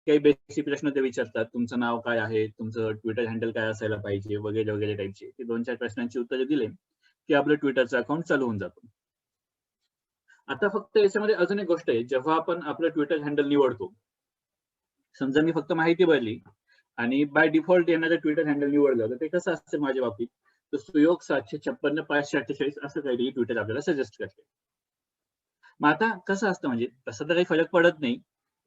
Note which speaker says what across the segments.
Speaker 1: काही बेसिक प्रश्न ते विचारतात, तुमचं नाव काय आहे, तुमचं ट्विटर हँडल काय असायला पाहिजे, वगैरे वगैरे टाईपचे. ते 2-4 प्रश्नांची उत्तरे दिले की आपलं ट्विटरचं अकाउंट चालू होऊन जातं. आता फक्त याच्यामध्ये अजून एक गोष्ट आहे, जेव्हा आपण आपलं ट्विटर हँडल निवडतो, समजा मी फक्त माहिती भरली आणि बाय डिफॉल्ट येणारं ट्विटर हँडल निवडलं, तर ते कसं असतं माझ्या बाबतीत, तर सुयोग 756 असं काहीतरी ट्विटर आपल्याला सजेस्ट करते. मग आता कसं असतं, म्हणजे तसं तर काही फरक पडत नाही,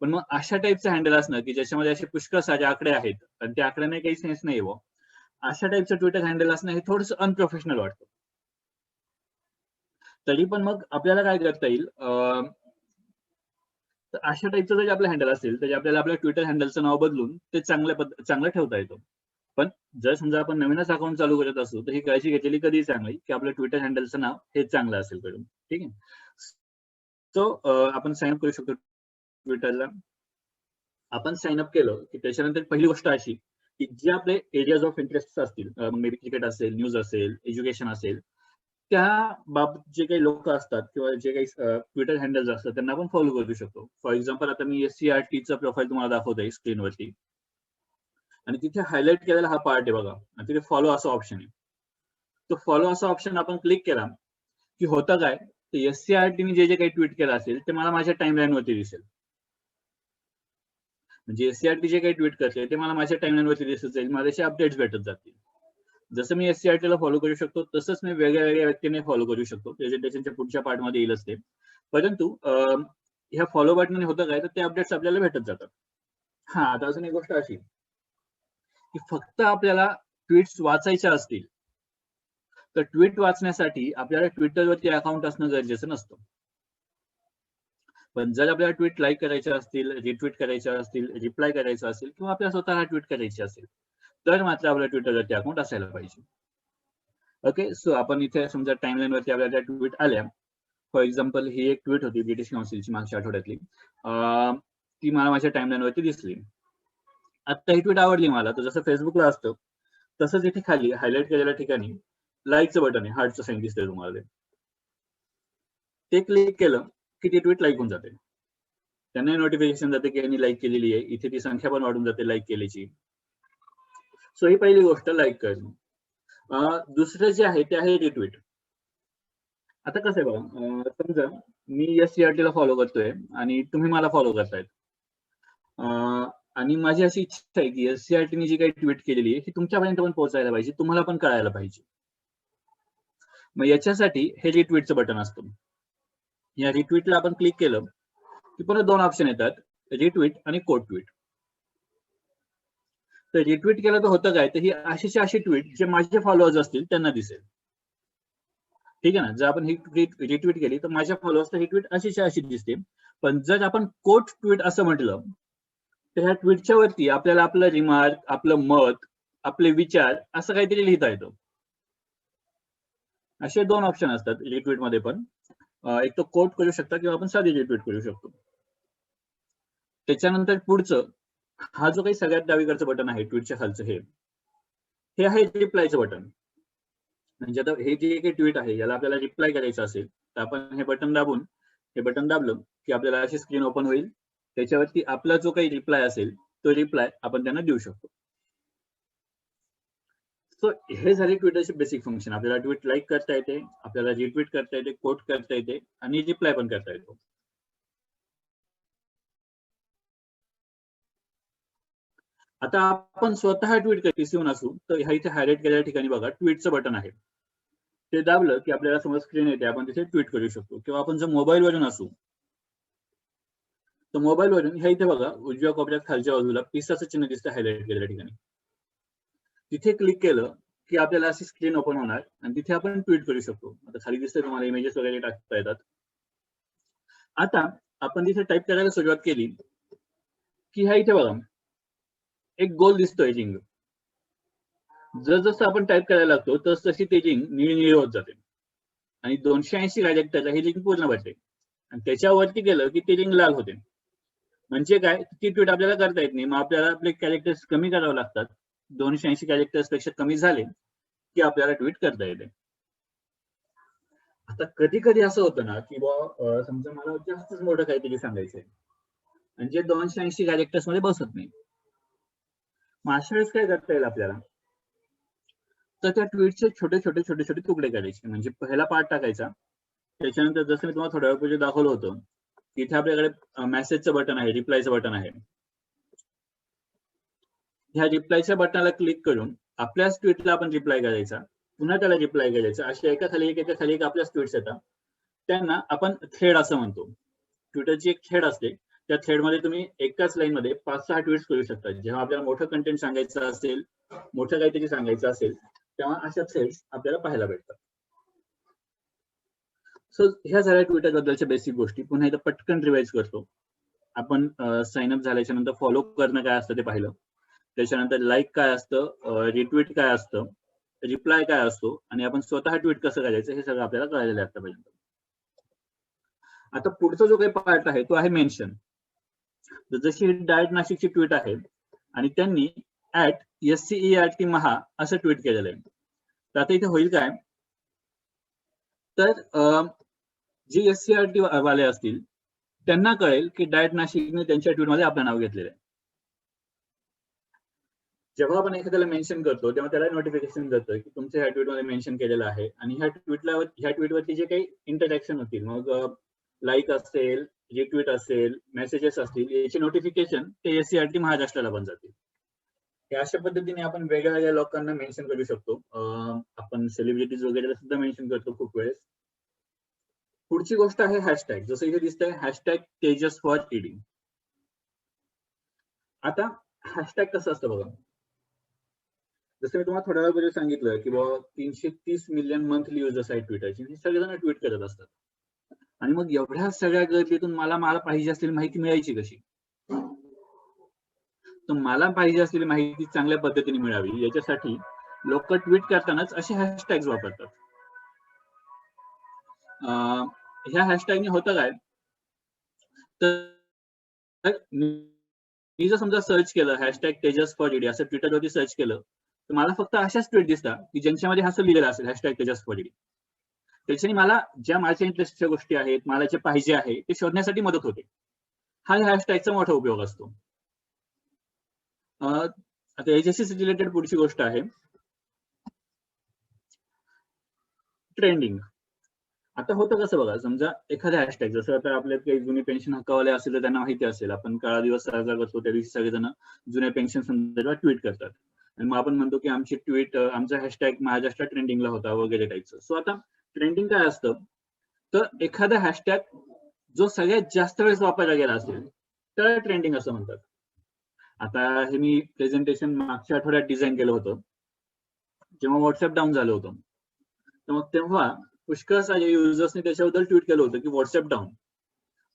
Speaker 1: पण मग अशा टाईपचं हँडल असणं की ज्याच्यामध्ये असे पुष्कळ सारे आकडे आहेत आणि त्या आकड्याने काही सेन्स नाही हो, अशा टाईपचं ट्विटर हँडल असणं हे थोडंसं अनप्रोफेशनल वाटतं. तरी पण मग आपल्याला काय करता येईल, तर अशा टाईपचं जरी आपलं हँडल असेल, तरी आपल्याला आपल्या ट्विटर हँडलचं नाव बदलून ते चांगलं ठेवता येतं. पण जर समजा आपण नवीनच अकाउंट चालू करत असू, तर ही काळजी घेतलेली कधीही चांगली, की आपलं ट्विटर हँडलचं नाव हे चांगलं असेल करून. ठीक आहे. सो आपण साइन अप करू शकतो ट्विटरला. आपण साइन अप केलं, की त्याच्यानंतर पहिली गोष्ट अशी, की जे आपले एरियाज ऑफ इंटरेस्ट असतील, मग मे बी क्रिकेट असेल, न्यूज असेल, एज्युकेशन असेल, त्या बाबत जे काही लोक असतात किंवा जे काही ट्विटर हँडल्स असतात त्यांना आपण फॉलो करू शकतो. फॉर एक्झाम्पल आता मी SCRTचं प्रोफाईल तुम्हाला दाखवतोय स्क्रीनवरती आणि तिथे हायलाइट केलेला हा पार्ट आहे बघा आणि तिथे फॉलो असा ऑप्शन आहे. तो फॉलो असा ऑप्शन आपण क्लिक केला की होतं काय, तर SCRTने जे काही ट्विट केलं असेल ते मला माझ्या टाइमलाईन वरती दिसेल. म्हणजे SCRT जे काही ट्विट करते ते मला माझ्या टाइमलाईन वरती दिसत जाईल, मला त्याचे अपडेट्स भेटत जातील. जसं मी SCRTला फॉलो करू शकतो, तसंच मी वेगळ्या वेगळ्या व्यक्तीने फॉलो करू शकतो. प्रेझेंटेशनच्या पुढच्या पार्टमध्ये येईलच ते. परंतु ह्या फॉलो बटनने होतं काय, तर ते अपडेट्स आपल्याला भेटत जातात. हा, आता अजून एक गोष्ट अशी, की फक्त आपल्याला ट्विट्स वाचायच्या असतील, तर ट्विट वाचण्यासाठी आपल्याला ट्विटरवरती अकाउंट असणं गरजेचं नसतं. पण जर आपल्याला ट्विट लाईक करायच्या असतील, रिट्विट करायच्या असतील, रिप्लाय करायचा असेल किंवा आपल्याला स्वतःला ट्विट करायची असेल, तर मात्र आपल्या ट्विटरवरती अकाउंट असायला पाहिजे. ओके, सो आपण इथे समजा टाइमलाईन वरती आपल्याला त्या ट्विट आल्या. फॉर एक्झाम्पल ही एक ट्विट होती ब्रिटिश काउन्सिलची मागच्या आठवड्यातली. ती मला माझ्या टाइमलाईन वरती दिसली. आता ही ट्विट आवडली मला, तर जसं फेसबुकला असतं तसंच इथे खाली हायलाइट केलेल्या ठिकाणी लाईकचं बटन आहे, हार्टचं साईन दिसतंय तुम्हाला ते क्लिक केलं की ती ट्विट लाईक होऊन जाते. त्यांना नोटिफिकेशन जाते की यांनी लाईक केलेली आहे. इथे ती संख्या पण वाढून जाते लाईक केल्याची. सो ही पहिली गोष्ट लाईक करणे. दुसरं जे आहे ते आहे रिट्विट. आता कसं आहे बघा, समजा मी SCRTला फॉलो करतोय आणि तुम्ही मला फॉलो करतायत. आणि माझी अशी इच्छा आहे की SCRTने जी काही ट्विट केलेली आहे ती तुमच्यापर्यंत पण पोहोचायला पाहिजे, तुम्हाला पण कळायला पाहिजे. मग याच्यासाठी हे रिट्विटचं बटन असतं. या रिट्विटला आपण क्लिक केलं की परत 2 ऑप्शन येतात, रिट्विट आणि कोट ट्विट. तर रिट्विट केलं तर होतं काय, तर ही अशीच्या अशी ट्विट जे माझे फॉलोअर्स असतील त्यांना दिसेल. ठीक आहे ना. जर आपण ही रिट्विट केली तर माझ्या फॉलोअर्सला ही ट्विट अशीच्या अशी दिसते. पण जर आपण कोट ट्विट असं म्हटलं, तर ह्या ट्विटच्या वरती आपल्याला आपलं रिमार्क, आपलं मत, आपले विचार असं काहीतरी लिहिता येतं. असे 2 ऑप्शन असतात रिट्विट मध्ये पण. एक तो कोट करू शकता किंवा आपण साधी रिट्विट करू शकतो. त्याच्यानंतर पुढचं, हा जो काही सगळ्यात डावीकडचं बटन आहे ट्विटच्या खालचं, हे आहे रिप्लायचं बटन. म्हणजे आता हे जे काही ट्विट आहे याला आपल्याला रिप्लाय करायचं असेल, तर आपण हे बटन दाबलं की आपल्याला अशी स्क्रीन ओपन होईल. त्याच्यावरती आपला जो काही रिप्लाय असेल तो रिप्लाय आपण त्यांना देऊ शकतो. सो हे झाले ट्विटरचे बेसिक फंक्शन. आपल्याला ट्विट लाईक करता येते, आपल्याला रिट्विट करता येते, कोट करता येते आणि रिप्लाय पण करता येतो. आता आपण स्वतः ट्विट पीसीहून असू, तर ह्या इथे हायलाइट केलेल्या ठिकाणी बघा ट्विटचं बटन आहे. ते दाबलं की आपल्याला समोर स्क्रीन येते, आपण तिथे ट्विट करू शकतो. किंवा आपण जर मोबाईलवरून असू, तर मोबाईलवरून ह्या इथे बघा उजव्या कोपऱ्यात खालच्या बाजूला पिसाचं चिन्ह दिसतं हायलाइट केलेल्या ठिकाणी. तिथे क्लिक केलं की आपल्याला अशी स्क्रीन ओपन होणार आणि तिथे आपण ट्विट करू शकतो. आता खाली दिसतंय तुम्हाला इमेजेस वगैरे टाकता येतात. आता आपण तिथे टाईप करायला सुरुवात केली की ह्या इथे बघा एक गोल दिसतोय रिंग. जसं आपण टाईप करायला लागतो तशी ती रिंग निळी होत जाते आणि 280 कॅरेक्टरला ही रिंग पूर्ण भरते आणि त्याच्यावरती गेलं की ती रिंग लाल होते. म्हणजे काय, ती ट्विट आपल्याला करता येत नाही. मग आपल्याला आपले कॅरेक्टर्स कमी करावे लागतात. 280 कॅरेक्टर्स पेक्षा कमी झाले की आपल्याला ट्विट करता येते. आता कधी कधी असं होतं ना की समजा मला जास्तच मोठं काहीतरी सांगायचंय, आणि जे 280 कॅरेक्टर्स मध्ये बसत नाही. मग अशा वेळेस काय करता येईल आपल्याला, तर त्या ट्विटचे छोटे छोटे छोटे छोटे तुकडे करायचे. म्हणजे पहिला पार्ट टाकायचा, त्याच्यानंतर जसं मी तुम्हाला थोड्या वेळापूर्वी दाखवलं होतं, इथे आपल्याकडे मेसेजचं बटन आहे, रिप्लायचं बटन आहे. ह्या रिप्लायच्या बटनाला क्लिक करून आपल्याच ट्विटला आपण रिप्लाय करायचा, पुन्हा त्याला रिप्लाय करायचा. अशा एका खाली एक आपल्याच ट्विट्स येतात. त्यांना आपण थ्रेड असं म्हणतो. ट्विटरची एक थ्रेड असते, त्या थ्रेडमध्ये तुम्ही एकाच लाईन मध्ये 5-6 ट्विट्स करू शकता. जेव्हा आपल्याला मोठं कंटेंट सांगायचं असेल, मोठं काहीतरी सांगायचं असेल, तेव्हा अशा थ्रेड्स आपल्याला पाहायला भेटतात. सो ह्या झाल्या ट्विटर बद्दलच्या बेसिक गोष्टी. पुन्हा एकदा पटकन रिवाइज करतो. आपण साइन अप झाल्याच्या नंतर फॉलो करणं काय असतं ते पाहिलं. त्याच्यानंतर लाईक काय असतं, रिट्विट काय असतं, रिप्लाय काय असतो, आणि आपण स्वतः ट्विट कसं करायचं हे सगळं आपल्याला कळलेलं आहे आतापर्यंत. आता पुढचा जो काही पार्ट आहे तो आहे मेन्शन. जशी ही डायरेक्ट नाशिकची ट्विट आहे आणि त्यांनी @SCERT महा असं ट्विट केलेलं आहे. तर आता इथे होईल काय, तर जे SCERT वाले असतील त्यांना कळेल की डायरेक्ट नाशिकने त्यांच्या ट्विटमध्ये आपलं नाव घेतलेलं आहे. जेव्हा आपण एखाद्याला मेन्शन करतो तेव्हा त्याला नोटिफिकेशन जातं की तुमचं ह्या ट्विटमध्ये मेन्शन केलेलं आहे, आणि ह्या ट्विटवरती जे काही इंटरॅक्शन होतील, मग लाईक असेल, रिट्विट असेल, मेसेजेस असतील, याचे नोटिफिकेशन ते SCERT महाराष्ट्राला पण जातील. हे अशा पद्धतीने आपण वेगळ्या वेगळ्या लोकांना मेन्शन करू शकतो. आपण सेलिब्रिटीज वगैरे सुद्धा मेन्शन करतो खूप वेळेस. पुढची गोष्ट आहे हॅशटॅग. जसं इथे दिसतंय #Tejas for ED. आता हॅशटॅग कसं असतं बघा. जसं मी तुम्हाला थोड्या वेळापूर्वी सांगितलं की बाबा 330 मिलियन मंथली युजर्स आहेत ट्विटरचे, हे सगळेजण ट्विट करत असतात. आणि मग एवढ्या सगळ्या गर्दीतून मला पाहिजे असलेली माहिती मिळायची कशी? तर मला पाहिजे असलेली माहिती चांगल्या पद्धतीने मिळावी याच्यासाठी लोक ट्विट करतानाच असे हॅशटॅग्स वापरतात. ह्या हॅशटॅगने होतं काय, तर मी जर समजा सर्च केलं #Tejas for ED असं ट्विटरवरती सर्च केलं, तर मला फक्त अशाच ट्विट दिसतात की ज्यांच्यामध्ये असं लिहिलेलं असेल #Tejas for ED. त्याच्याने मला ज्या माझ्या इंटरेस्टच्या गोष्टी आहेत, मला जे पाहिजे आहे ते शोधण्यासाठी मदत होते. हा हॅशटॅगचा मोठा उपयोग असतो. आता याच्याशीच रिलेटेड पुढची गोष्ट आहे ट्रेंडिंग. आता होतं कसं बघा, समजा एखादा हॅशटॅग, जसं आता आपल्यात काही जुने पेन्शन हक्कावाले असतील तर त्यांना माहिती असेल, आपण काळा दिवस साजरा करतो त्या दिवशी सगळेजण जुन्या पेन्शन संदर्भात ट्विट करतात, आणि मग आपण म्हणतो की आमची ट्विट, आमचा हॅशटॅग महाराष्ट्रात ट्रेंडिंगला होता वगैरे टाईपचं. सो आता ट्रेंडिंग काय असतं, तर एखादा हॅशटॅग जो सगळ्यात जास्त वेळेस वापरला गेला असेल तर ट्रेंडिंग असं म्हणतात. आता हे मी प्रेझेंटेशन मागच्या आठवड्यात डिझाईन केलं होतं जेव्हा व्हॉट्सअप डाऊन झालं होतं. तर मग तेव्हा पुष्कळ सारे युजर्सने त्याच्याबद्दल ट्विट केलं होतं की व्हॉट्सअप डाऊन.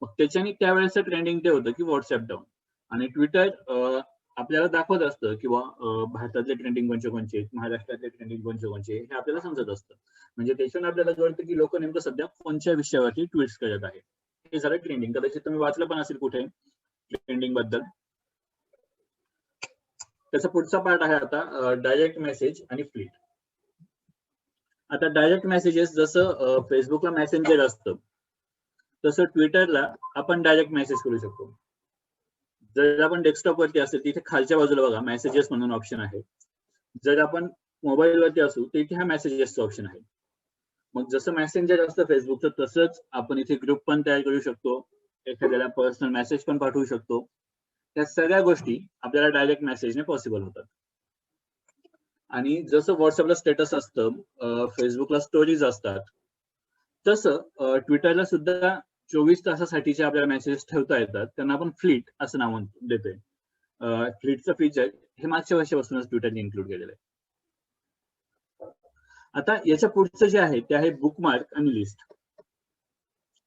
Speaker 1: मग त्याच्याने त्यावेळेस ट्रेंडिंग ते होतं की व्हॉट्सअप डाऊन. आणि ट्विटर आपल्याला दाखवत असतं किंवा भारतातले ट्रेंडिंग कोणचे, महाराष्ट्रातले ट्रेंडिंग कोणचे हे आपल्याला समजत असतं. म्हणजे त्याच्याने आपल्याला कळतं की लोक नेमकं सध्या कोणत्या विषयावरती ट्विट्स करत आहेत. हे झालं ट्रेंडिंग. कदाचित तुम्ही वाचलं पण असेल कुठे ट्रेंडिंग बद्दल. त्याचा पुढचा पार्ट आहे आता डायरेक्ट मेसेज आणि फ्लीट. आता डायरेक्ट मेसेजेस जसं फेसबुकला मेसेंजर असतं तसं ट्विटरला आपण डायरेक्ट मेसेज करू शकतो. जर आपण डेस्कटॉप वरती असेल तिथे खालच्या बाजूला बघा मेसेजेस म्हणून ऑप्शन आहे. जर आपण मोबाईल वरती असू तर इथे हा मेसेजेसचा ऑप्शन आहे. मग जसं मेसेंजर असतं फेसबुकचं तसंच आपण इथे ग्रुप पण तयार करू शकतो, एखाद्याला पर्सनल मेसेज पण पाठवू शकतो. त्या सगळ्या गोष्टी आपल्याला डायरेक्ट मेसेजने पॉसिबल होतात. आणि जसं व्हॉट्सअपला स्टेटस असतं, फेसबुकला स्टोरीज असतात, तसं ट्विटरला सुद्धा 24 तासासाठीचे आपल्याला मेसेज ठेवता येतात. त्यांना आपण फ्लीट असं नाव देतोय. फ्लीटचं फीचर हे मागच्या वर्षापासूनच ट्विटरने इन्क्लूड केलेलं आहे. आता याच्या पुढचं जे आहे ते आहे बुकमार्क आणि लिस्ट.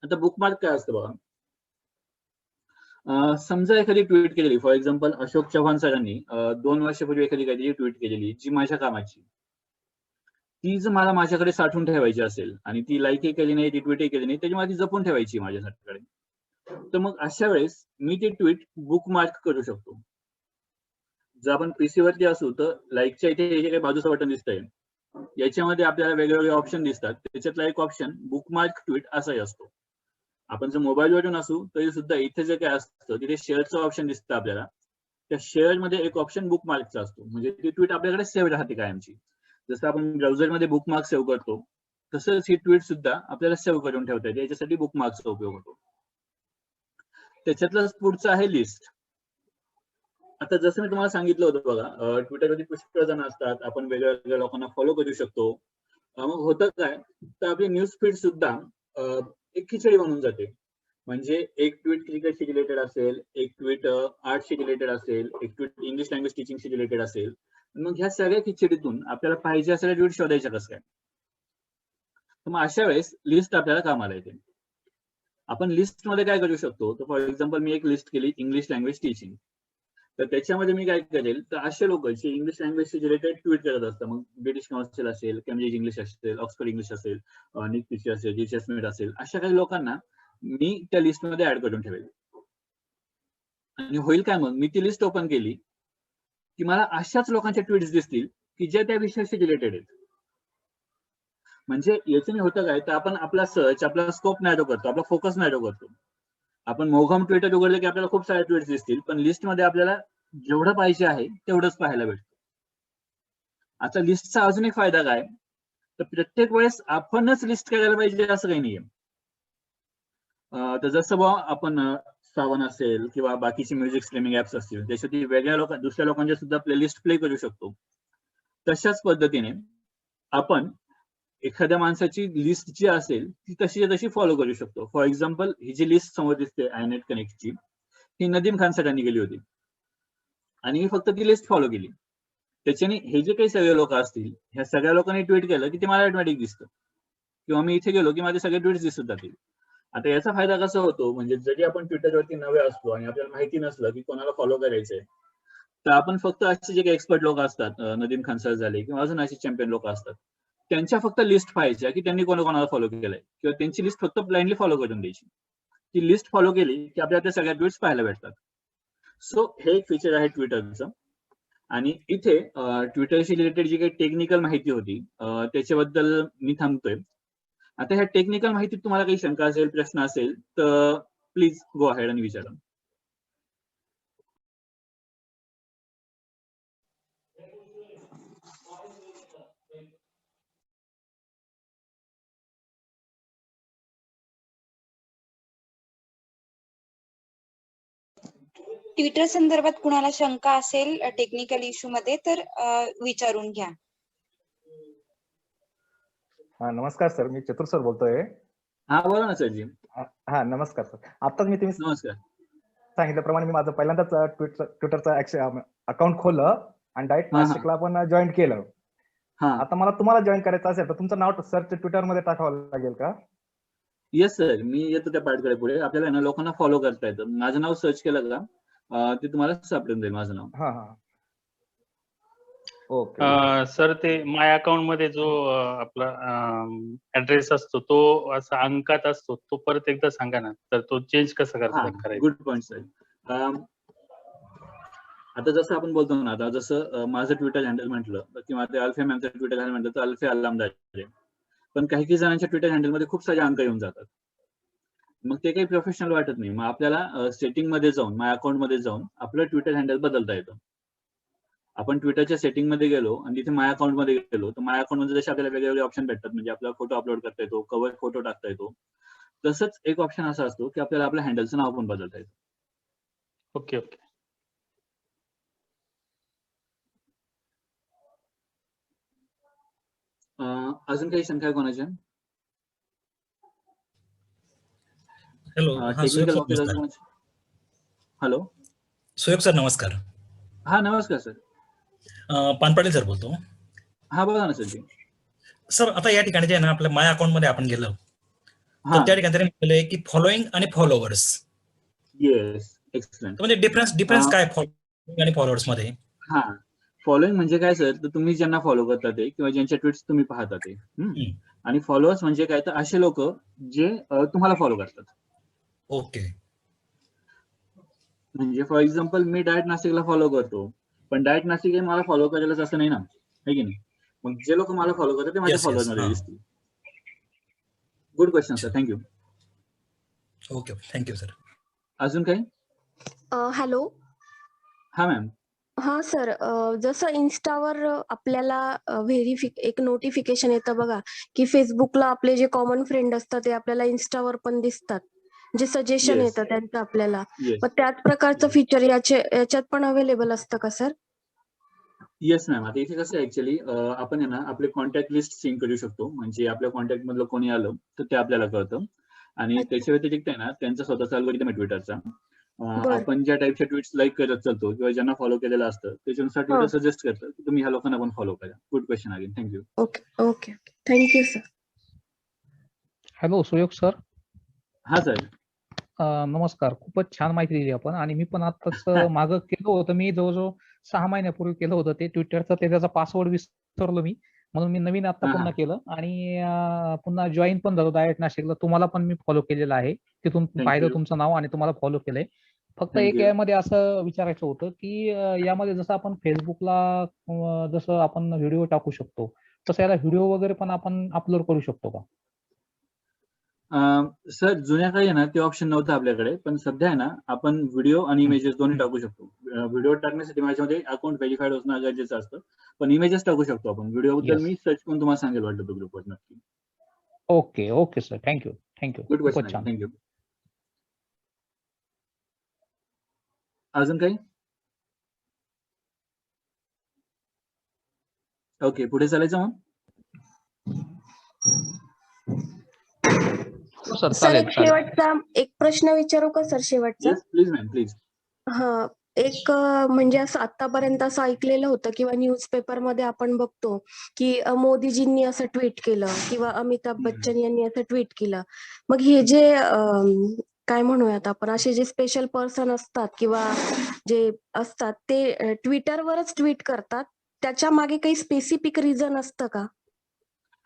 Speaker 1: आता बुकमार्क काय असतं बघा, समजा एखादी ट्विट केलेली, फॉर एक्झाम्पल अशोक चव्हाण सरांनी 2 वर्षापूर्वी एखादी काहीतरी ट्विट केलेली जी माझ्या कामाची, ती जर मला माझ्याकडे साठवून ठेवायची असेल आणि ती लाईकही केली नाही, रिट्विटही केली नाही, त्याची मला ती जपून ठेवायची माझ्याकडे, तर मग अशा वेळेस मी ती ट्विट बुकमार्क करू शकतो. जर आपण पीसी वरती असू तर लाईकच्या इथे जे काही बाजूचं बटन दिसतंय याच्यामध्ये आपल्याला वेगवेगळे ऑप्शन दिसतात. त्याच्यातला एक ऑप्शन बुकमार्क ट्विट असाही असतो. आपण जर मोबाईलवरून असू तरी सुद्धा इथे जे काय असतं तिथे शेअरचं ऑप्शन दिसतं आपल्याला. त्या शेअर मध्ये एक ऑप्शन बुकमार्कचा असतो, म्हणजे ती ट्विट आपल्याकडे सेव्ह राहते कायमची. जसं आपण ब्राउझरमध्ये बुकमार्क सेव्ह करतो तसंच ही ट्विट सुद्धा आपल्याला सेव्ह करून ठेवता येते. याच्यासाठी बुकमार्कचा उपयोग होतो. त्याच्यातलं पुढचं आहे लिस्ट. आता जसं मी तुम्हाला सांगितलं होतं बघा, ट्विटरवरती पुष्कळ जण असतात, आपण वेगळ्या वेगळ्या लोकांना फॉलो करू शकतो. मग होतं काय, तर आपली न्यूज फीड सुद्धा एक खिचडी बनून जाते. म्हणजे एक ट्विट क्रिकेटशी रिलेटेड असेल, एक ट्विट आर्टशी रिलेटेड असेल, एक ट्विट इंग्लिश लँग्वेज टीचिंगशी रिलेटेड असेल. मग ह्या सगळ्या खिचडीतून आपल्याला पाहिजे असलेल्या ट्विट शोधायच्या कसं काय. तर मग अशा वेळेस लिस्ट आपल्याला कामाला येते. आपण लिस्ट मध्ये काय करू शकतो, तर फॉर एक्झाम्पल मी एक लिस्ट केली इंग्लिश लँग्वेज टीचिंग. तर त्याच्यामध्ये मी काय करेल, तर असे लोक जे इंग्लिश लँग्वेजशी रिलेटेड ट्विट करत असतात, मग ब्रिटिश काउन्सिल असेल, केम्ब्रिज इंग्लिश असेल, ऑक्सफर्ड इंग्लिश असेल, निक पिची असेल, जीसीएस मेड असेल, अशा काही लोकांना मी त्या लिस्टमध्ये ऍड करून ठेवेल. आणि होईल काय, मग मी ती लिस्ट ओपन केली की मला अशाच लोकांच्या ट्विट्स दिसतील की जे त्या विषयाशी रिलेटेड आहेत. म्हणजे याच्याने होतं काय, तर आपण आपला सर्च, आपला स्कोप नॅरो करतो, आपला फोकस नॅरो करतो. आपण मोघम ट्विटर उघडलं की आपल्याला खूप सारे ट्विट्स दिसतील, पण लिस्टमध्ये आपल्याला जेवढं पाहिजे आहे तेवढंच पाहायला भेटतं. आता लिस्टचा अजून एक फायदा काय, तर प्रत्येक वेळेस आपणच लिस्ट करायला पाहिजे असं काही नाहीये. तर जसं बा आपण सावन असेल किंवा बाकीचे म्युझिक स्ट्रीमिंग ऍप्स असतील, त्याच्यासाठी वेगळ्या दुसऱ्या लोकांच्या सुद्धा प्लेलिस्ट प्ले करू शकतो. तशाच पद्धतीने आपण एखाद्या माणसाची लिस्ट जी असेल ती तशी फॉलो करू शकतो. फॉर एक्झाम्पल, ही जी लिस्ट समोर दिसते आयनेट कनेक्टची, ही नदीम खान सरांनी केली होती आणि मी फक्त ती लिस्ट फॉलो केली. त्याच्याने हे जे काही सगळे लोक असतील, ह्या सगळ्या लोकांनी ट्विट केलं की ते मला ऑटोमॅटिक दिसतं, किंवा मी इथे गेलो की माझे सगळे ट्विट्स दिसत जातील. आता याचा फायदा कसा होतो, म्हणजे जरी आपण ट्विटरवरती नवे असतो आणि आपल्याला माहिती नसलं की कोणाला फॉलो करायचंय, तर आपण फक्त असे जे काही एक्सपर्ट लोक असतात, नदीम खान सर झाले किंवा अजून असे चॅम्पियन लोक असतात, त्यांच्या फक्त लिस्ट पाहायच्या की त्यांनी कोणाला फॉलो केलंय, किंवा त्यांची लिस्ट फक्त ब्लाइंडली फॉलो करून द्यायची. ती लिस्ट फॉलो केली की आपल्याला त्या सगळ्या ट्विट्स पाहायला भेटतात. सो हे एक फीचर आहे ट्विटरचं. आणि इथे ट्विटरशी रिलेटेड जी काही टेक्निकल माहिती होती त्याच्याबद्दल मी थांबतोय. आता ह्या टेक्निकल माहितीत तुम्हाला काही शंका असेल, प्रश्न असेल, तर प्लीज गो अहेड आणि विचारा.
Speaker 2: ट्विटर संदर्भात कुणाला शंका असेल टेक्निकल इश्यू मध्ये तर विचारून घ्या.
Speaker 3: हा, नमस्कार सर, मी चतुर सर बोलतोय.
Speaker 1: हा, बोला ना सरजी.
Speaker 3: हा, नमस्कार सर. आताच मी तुम्ही
Speaker 1: नमस्कार.
Speaker 3: सांगितल्याप्रमाणे मी माझं पहिल्यांदाच ट्विटरचं अकाउंट खोललं आणि डायरेक्ट
Speaker 1: हा, हा.
Speaker 3: नाशिकला पण जॉईन केलं.
Speaker 1: हा,
Speaker 3: आता मला तुम्हाला जॉईन करायचं असेल तर तुमचं नाव सर्च ट्विटर मध्ये टाकावं लागेल का?
Speaker 1: येस सर, मी येतो त्या पार्टकडे. पुढे आपल्याला ना लोकांना फॉलो करता येतं. माझं नाव सर्च केलं का ते तुम्हाला सापडून जाईल माझं नाव.
Speaker 3: हा हा, ओके.
Speaker 4: सर, ते माय अकाउंट मध्ये जो आपला ऍड्रेस असतो तो असा अंकात असतो, तो परत एकदा सांगा ना, तर तो चेंज कसं करायचा?
Speaker 1: Good point sir. आता जसं आपण बोलतो ना, आता जसं माझं ट्विटर हँडल म्हटलं किंवा ते अल्फे मॅमचं ट्विटर हँडल म्हटलं तर अल्फे अल्लामदार, पण काही जणांच्या ट्विटर हँडल मध्ये खूप सारे अंक येऊन जातात. मग ते काही प्रोफेशनल वाटत नाही. मग आपल्याला सेटिंग मध्ये जाऊन, माय अकाउंट मध्ये जाऊन आपलं ट्विटर हँडल बदलता येतं. आपण ट्विटरच्या सेटिंग मध्ये गेलो आणि तिथे माय अकाउंट मध्ये गेलो, तर माय अकाउंट मध्ये जसे आपल्याला वेगवेगळे ऑप्शन भेटतात, म्हणजे आपला फोटो अपलोड करता येतो, कव्हर फोटो टाकता येतो, तसंच एक ऑप्शन असा असतो की आपल्याला आपल्या हँडलचं नाव पण बदलता येतं.
Speaker 4: Okay okay.
Speaker 1: अजून काही शंका आहे कोणाच्या?
Speaker 5: हॅलो,
Speaker 1: टेक्निकल बाबतीत अजून कोणाच्या? हॅलो
Speaker 5: सुयोग सर, नमस्कार.
Speaker 1: हा, नमस्कार सर.
Speaker 5: पानपाटील सर बोलतो.
Speaker 1: हा, बोला ना सरजी.
Speaker 5: सर, आता या ठिकाणी जे आहे ना, आपल्या माय अकाउंट मध्ये आपण गेलो
Speaker 1: हा,
Speaker 5: तर त्या ठिकाणी म्हटलंय की फॉलोइंग आणि फॉलोवर्स.
Speaker 1: Yes, excellent.
Speaker 5: म्हणजे डिफरन्स काय फॉलोइंग आणि फॉलोवर्स मध्ये?
Speaker 1: हा, फॉलोइंग म्हणजे काय सर, तर तुम्ही ज्यांना फॉलो करता ते किंवा ज्यांच्या ट्विट्स तुम्ही पाहता ते. आणि फॉलोअर्स म्हणजे काय, तर असे लोक जे तुम्हाला फॉलो करतात.
Speaker 5: ओके.
Speaker 1: म्हणजे फॉर एक्झाम्पल, मी डायट नाशिकला फॉलो करतो, पण डायट नाशिक हे मला फॉलो करायलाच असं नाही ना, है की नाही? मग जे लोक मला फॉलो करतात ते माझ्या फॉलोअर्स मध्ये दिसतील. Good question sir, thank you.
Speaker 5: Okay thank you sir.
Speaker 1: अजून काही?
Speaker 6: हॅलो.
Speaker 1: हा मॅम.
Speaker 6: हा सर, जसं इन्स्टावर आपल्याला एक नोटिफिकेशन येतं बघा, की फेसबुकला आपले जे कॉमन फ्रेंड असतात ते आपल्याला इन्स्टावर पण दिसतात, जे सजेशन
Speaker 1: येस
Speaker 6: येतं त्यांचं आपल्याला.
Speaker 1: येस
Speaker 6: मग त्याच प्रकारचं फीचर याच्यात पण अवेलेबल असतं का सर?
Speaker 1: Yes ma'am. आता इथे कसं ऍक्च्युअली आपण आहे ना आपले कॉन्टॅक्ट लिस्ट सिंक करू शकतो. म्हणजे आपल्या कॉन्टॅक्ट मधलं कोणी आलं तर ते आपल्याला कळतं. आणि
Speaker 6: अच्छा.
Speaker 1: त्याच्या व्यतिरिक्त आहे ना त्यांचा स्वतःचा अल्गोरिदम आहे ट्विटरचा.
Speaker 6: बर.
Speaker 1: आपण ज्या टाईपच्या ट्विट्स लाईक करत चालतो किंवा ज्यांना फॉलो केलेलं असतं त्याच्यानुसार ट्विटर सजेस्ट करतं की तुम्ही ह्या लोकांना पण फॉलो करा. Good question again. Thank you.
Speaker 6: Okay okay okay. Thank you sir.
Speaker 7: Hello Suyog sir.
Speaker 1: हा सर.
Speaker 7: नमस्कार. खूपच छान माहिती दिली आपण. आणि मी पण आताच मागं केलं होतं, मी जवळजवळ 6 महिन्यापूर्वी केलं होतं ते ट्विटरचं. त्याचा पासवर्ड विसरलो मी, म्हणून मी नवीन आता पुन्हा केलं आणि पुन्हा जॉईन पण झालो डायरेक्ट नाशिकला. तुम्हाला पण मी फॉलो केलेलं आहे, तिथून पाहिलं तुमचं नाव आणि तुम्हाला फॉलो केलंय. फक्त एक यामध्ये असं विचारायचं होतं की यामध्ये जसं आपण फेसबुकला जसं आपण व्हिडिओ टाकू शकतो तसं याला व्हिडिओ वगैरे पण आपण अपलोड करू शकतो का?
Speaker 1: सर जुन्या काही ना ते ऑप्शन नव्हतं आपल्याकडे, पण सध्या आहे ना आपण व्हिडिओ आणि इमेजेस दोन्ही टाकू शकतो. व्हिडिओ टाकण्यासाठी माझ्यामध्ये अकाउंट व्हेरीफाईड असणं गरजेचं असतं, पण इमेजेस टाकू शकतो आपण. व्हिडिओ बद्दल मी सर्च करून तुम्हाला सांगेल वाटलं तो ग्रुपवर नक्की.
Speaker 7: Okay okay sir. Thank you thank you.
Speaker 1: Good
Speaker 7: खूपच
Speaker 1: क्वेश्चन.
Speaker 7: छान.
Speaker 1: थँक्यू. अजून काही? ओके पुढे चालायचं मग.
Speaker 7: सर
Speaker 6: सर
Speaker 7: चालेल
Speaker 6: एक
Speaker 7: चालेल.
Speaker 6: शेवटचा एक प्रश्न विचारू का सर शेवटचा?
Speaker 1: Yes please ma'am please.
Speaker 6: हा. एक म्हणजे असं आतापर्यंत असं ऐकलेलं होतं किंवा न्यूजपेपर मध्ये आपण बघतो की मोदीजींनी असं ट्विट केलं किंवा अमिताभ बच्चन यांनी असं ट्विट केलं. मग हे जे काय म्हणूयात आपण, असे जे स्पेशल पर्सन असतात किंवा जे असतात ते ट्विटरवरच ट्विट करतात, त्याच्या मागे काही स्पेसिफिक रिझन असतं का?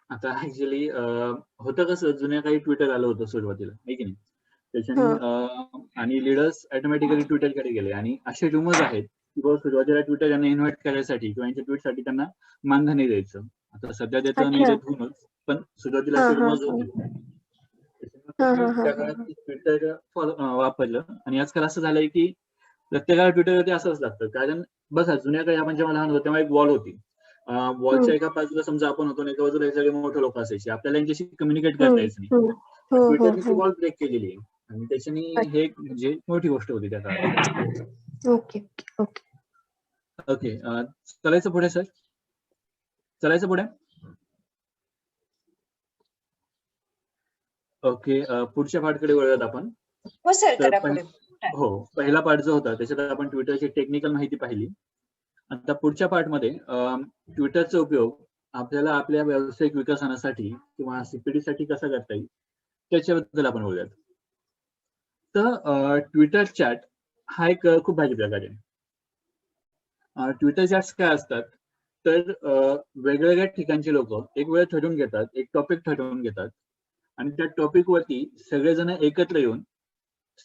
Speaker 1: आता ऍक्च्युअली होतं कसं, जुन्या काही ट्विटर आलं होतं सुरुवातीला, आहे की नाही. त्याच्याने आणि लीडर्स ऑटोमॅटिकली ट्विटरकडे गेले आणि असे रुमर्स आहेत की बाबा सुरुवातीला ट्विटर यांना इन्व्हाइट करायसाठी किंवा यांच्या ट्विटसाठी त्यांना मानधनी द्यायचं. आता सध्या देतं नाही
Speaker 6: अच्छा.
Speaker 1: देत होऊनच, पण सुरुवातीला असे रुमर्स होते. त्याच्यामुळे त्या काळात ट्विटर वापरलं. आणि आजकाल असं झालंय की प्रत्येकाला ट्विटरवरती असंच लागतं. कारण बघा जुन्या काळी आपण जेव्हा लहान होतो तेव्हा एक वॉल होती. वॉलच्या एका बाजूला समजा आपण होतो, एका बाजूला सगळे मोठे लोक असायचे, आपल्याला यांच्याशी कम्युनिकेट करता यायचं नाही. ट्विटरने ती वॉल ब्रेक केलेली आहे आणि त्याच्याने हे म्हणजे मोठी गोष्ट होती त्या काळात.
Speaker 6: Okay okay.
Speaker 1: ओके चालायचं पुढे सर. चालायचं पुढे. ओके पुढच्या पार्टकडे वळूयात आपण.
Speaker 2: हो सर करा
Speaker 1: तर
Speaker 2: पुढे.
Speaker 1: हो पहिला पार्ट जो होता त्याच्यात आपण ट्विटरची टेक्निकल माहिती पाहिली. आता पुढच्या पार्टमध्ये ट्विटरचा उपयोग आपल्याला आपल्या व्यावसायिक विकासासाठी किंवा सीपीडी कसा करता येईल त्याच्याबद्दल आपण बोलूयात. तर ट्विटर चॅट हा एक खूप भारी प्रकार आहे. ट्विटर चॅट्स काय असतात तर वेगवेगळ्या ठिकाणचे लोक एक वेळ ठरवून घेतात, एक टॉपिक ठरवून घेतात आणि त्या टॉपिक वरती सगळेजण एकत्र येऊन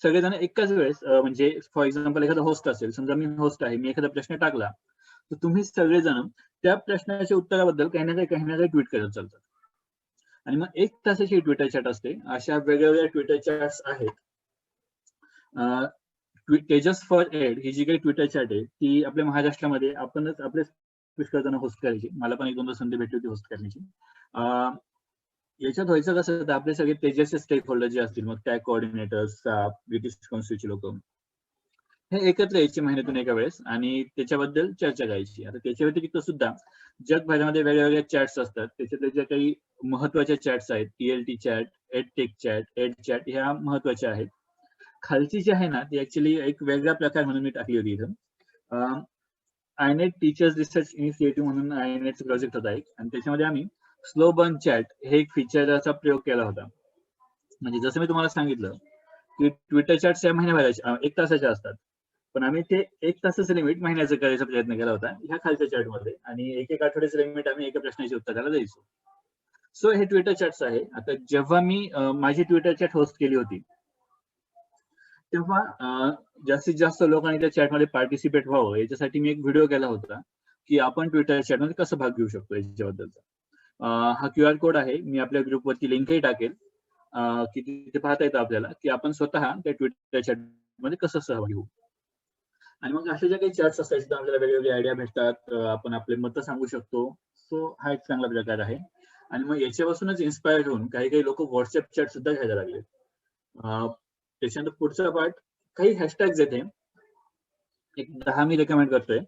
Speaker 1: सगळेजण एकाच वेळेस म्हणजे फॉर एक्झाम्पल एखादा होस्ट असेल, समजा मी होस्ट आहे, मी एखादा प्रश्न टाकला तर तुम्ही सगळेजण त्या प्रश्नाच्या उत्तराबद्दल काही ना काही ट्विट करत चालतात. आणि मग 1 तासाची ट्विटर चॅट असते. अशा वेगवेगळ्या ट्विटर चॅट्स आहेत. तेजस फॉर एड ही जी काही ट्विटर चॅट आहे ती आपल्या महाराष्ट्रामध्ये आपणच आपले पुष्कळ जण होस्ट करायची. मला पण 1-2दा संधी भेटली होती होस्ट करण्याची. याच्यात व्हायचं कसं तर आपले सगळे तेजसचे स्टेक होल्डर जे असतील, मग टॅग कोऑर्डिनेटर्स, ब्रिटिश काउन्सिलचे लोक, हे एकत्र यायचे महिन्यातून एका वेळेस आणि त्याच्याबद्दल चर्चा करायची. आता त्याच्या व्यतिरिक्त सुद्धा जगभरामध्ये वेगवेगळ्या चॅट्स असतात. त्याच्यातल्या ज्या काही महत्वाच्या चॅट्स आहेत, TLT chat, edtech chat, ed chat, ह्या महत्वाच्या आहेत. खालची जी आहे ना ती ऍक्च्युअली एक वेगळा प्रकार म्हणून मी टाकली होती इथं. आयनेट टीचर्स रिसर्च इनिशिएटिव्ह म्हणून आयनेटचा प्रोजेक्ट होता एक, आणि त्याच्यामध्ये आम्ही स्लो बर्न चॅट हे एक फीचरचा प्रयोग केला होता. म्हणजे जसं मी तुम्हाला सांगितलं की ट्विटर चॅट्स या महिन्याभराच्या 1 तासाच्या असतात, पण आम्ही ते 1 तासाचं लिमिट महिन्याचं करायचा प्रयत्न केला होता ह्या खालच्या चॅटमध्ये, आणि 1 आठवड्याचं लिमिट आम्ही एका प्रश्नाची उत्तराला द्यायचो. सो हे ट्विटर चॅट्स आहे. आता जेव्हा मी माझी ट्विटर चॅट होस्ट केली होती तेव्हा जास्तीत जास्त लोकांनी त्या चॅटमध्ये पार्टिसिपेट व्हावं याच्यासाठी मी एक व्हिडिओ केला होता की आपण ट्विटर चॅटमध्ये कसं भाग घेऊ शकतो याच्याबद्दलचा. हा QR कोड आहे, मी आपल्या ग्रुपवरती लिंकही टाकेल. की तिथे पाहता येतं आपल्याला की आपण स्वतः त्या ट्विटर चॅट मध्ये कसं सहभागी होऊ. आणि मग अशा ज्या काही चॅट्स असतात तिथे आपल्याला वेगवेगळे आयडिया भेटतात, आपण आपले मतं सांगू शकतो. सो हा एक चांगला प्रकार आहे. आणि मग याच्यापासूनच इन्स्पायर होऊन काही काही लोक व्हॉट्सअप चॅट सुद्धा घ्यायला लागले. त्याच्यानंतर पुढचा पार्ट काही हॅशटॅग्स येते, एक 10 मी रेकमेंड करतोय.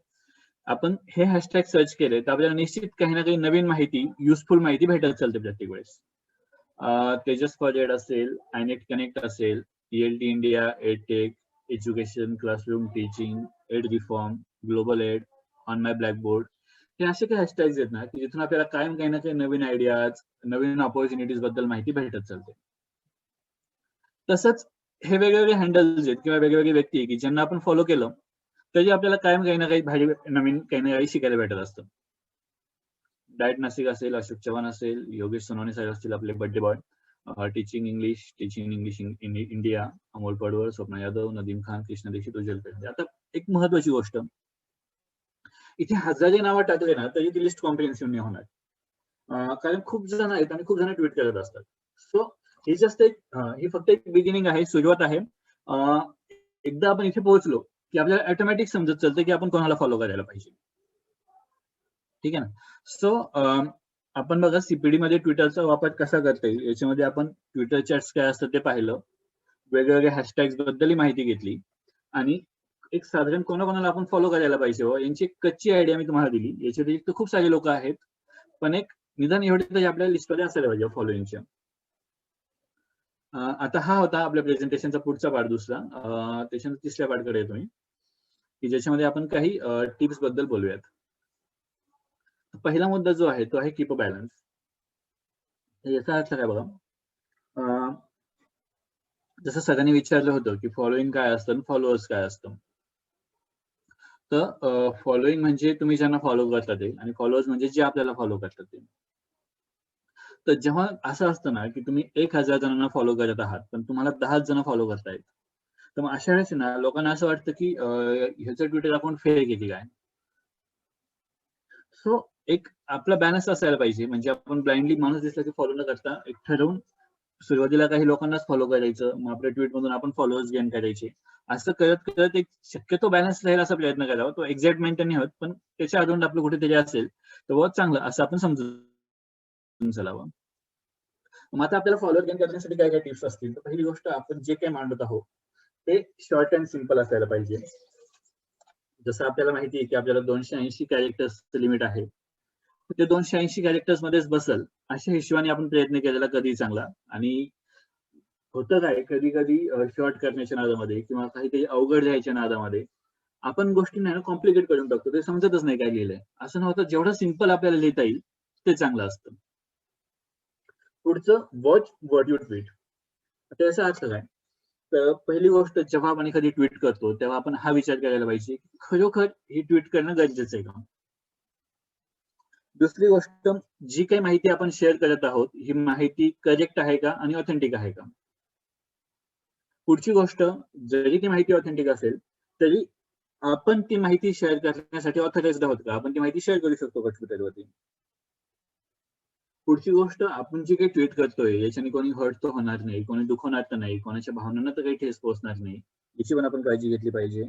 Speaker 1: आपण हे हॅशटॅग सर्च केले तर आपल्याला निश्चित काही ना काही नवीन माहिती, युजफुल माहिती भेटत चालते प्रत्येक वेळेस. तेजस फॉर एड असेल, आयनेट कनेक्ट असेल, ELT India, edtech, education, classroom, teaching, ed reform, global ed, on my blackboard, हे असे काही हॅशटॅग्स आहेत ना की जिथून आपल्याला कायम काही ना काही नवीन आयडियाज, नवीन ऑपॉर्च्युनिटीज बद्दल माहिती भेटत चालते. तसंच हे वेगवेगळे हँडल्स आहेत किंवा वेगवेगळे व्यक्ती आहे की ज्यांना आपण फॉलो केलं तरी आपल्याला कायम काही ना काही भारी नवीन काही ना काही शिकायला भेटत असतं. डायट नाशिक असेल, अशोक चव्हाण असेल, योगेश सोनवणे साहेब असतील आपले birthday boy, teaching English India, Amol पडवळ, स्वप्ना यादव, नदीम खान, कृष्ण दीक्षित, उज्ज्वल पेंडे. आता एक महत्वाची गोष्ट, इथे हजारे नावं टाकले ना तरी ती लिस्ट कॉम्प्रिहेन्सिव्ह नाही होणार, कारण खूप जण आहेत आणि खूप जण ट्विट करत असतात. सो हे जस्ट एक ही फक्त एक बिगिनिंग आहे, सुरुवात आहे. एकदा आपण इथे पोहोचलो की आपल्याला ऑटोमॅटिक समजत चालतं की आपण कोणाला फॉलो करायला पाहिजे. ठीक आहे ना. सो आपण बघा सीपीडी मध्ये ट्विटरचा वापर कसा करता येईल याच्यामध्ये आपण ट्विटर चॅट्स काय असतात ते पाहिलं, वेगवेगळ्या हॅशटॅग्स बद्दलही माहिती घेतली आणि एक साधारण कोणाकोणाला आपण फॉलो करायला पाहिजे यांची एक कच्ची आयडिया मी तुम्हाला दिली. याच्या व्यतिरिक्त खूप सारे लोक आहेत, पण एक निदान एवढे तरी आपल्या लिस्टमध्ये असायला पाहिजे फॉलोइंगच्या. आता हा होता आपल्या प्रेझेंटेशनचा पुढचा पार्ट, दुसरा. त्याच्यानंतर तिसऱ्या पार्टकडे येतो मी की ज्याच्यामध्ये आपण काही टिप्स बद्दल बोलूयात. पहिला मुद्दा जो आहे तो आहे कीप अ बॅलन्स. याचा अर्थ काय बघा, जसं सगळ्यांनी विचारलं होतं की फॉलोइंग काय असतं, फॉलोअर्स काय असतं. तर फॉलोइंग म्हणजे तुम्ही ज्यांना फॉलो करता ते, आणि फॉलोअर्स म्हणजे जे आपल्याला फॉलो करतात ते. तर जेव्हा असं असतं ना की तुम्ही 1000 जणांना फॉलो करत आहात पण तुम्हाला 10 जण फॉलो करतायत, तर मग अशा वेळेस ना लोकांना असं वाटतं की ह्याचं ट्विटर अकाउंट फेक आहे की काय. सो एक आपला बॅलन्स असायला पाहिजे, म्हणजे आपण ब्लाइंडली माणूस दिसला की फॉलो न करता एक ठरवून सुरुवातीला काही लोकांनाच फॉलो करायचं, मग आपल्या ट्विट मधून आपण फॉलोअर्स गेन करायचे. असं करत करत एक शक्यतो बॅलन्स राहील असा प्रयत्न करावा. तो एक्झॅक्ट मेंटेन नाही होत, पण त्याच्या अराउंड आपलं कुठेतरी असेल तर बहुत चांगलं असं आपण समजून चलावं. मग आता आपल्याला फॉलोअर गेन करण्यासाठी काय काय टिप्स असतील, तर पहिली गोष्ट, आपण जे काही मांडत आहोत ते शॉर्ट अँड सिम्पल असायला पाहिजे. जसं आपल्याला माहिती आहे की आपल्याला 280 कॅरेक्टर्स लिमिट आहे, ते 280 कॅरेक्टर्स मध्येच बसल अशा हिशोबाने आपण प्रयत्न केलेला कधी चांगला. आणि होतं काय, कधी कधी शॉर्ट करण्याच्या नादामध्ये किंवा काहीतरी अवघड लिहायच्या नादामध्ये आपण गोष्टी नाही कॉम्प्लिकेट करून टाकतो, ते समजतच नाही काय लिहिलंय. असं नव्हतं, जेवढं सिम्पल आपल्याला लिहिता येईल ते चांगलं असतं. पुढचं, वॉच व्हॉट यू ट्वीट. आता याचा अर्थ काय, तर पहिली गोष्ट, जेव्हा आपण एखादी ट्विट करतो तेव्हा आपण हा विचार करायला पाहिजे की खरोखर ही ट्विट करणं गरजेचं आहे का. दुसरी गोष्ट, जी काही माहिती आपण शेअर करत आहोत ही माहिती करेक्ट आहे का आणि ऑथेंटिक आहे का. पुढची गोष्ट, जरी ती माहिती ऑथेंटिक असेल तरी आपण ती माहिती शेअर करण्यासाठी ऑथराइज्ड आहोत का, आपण ती माहिती शेअर करू शकतो का ट्विटरवरती. पुढची गोष्ट, आपण जी काही ट्विट करतोय याच्याने कोणी हर्ट तर होणार नाही, कोणी दुखवणार तर नाही, कोणाच्या भावनांना तर काही ठेस पोहोचणार नाही, याची पण आपण काळजी घेतली पाहिजे.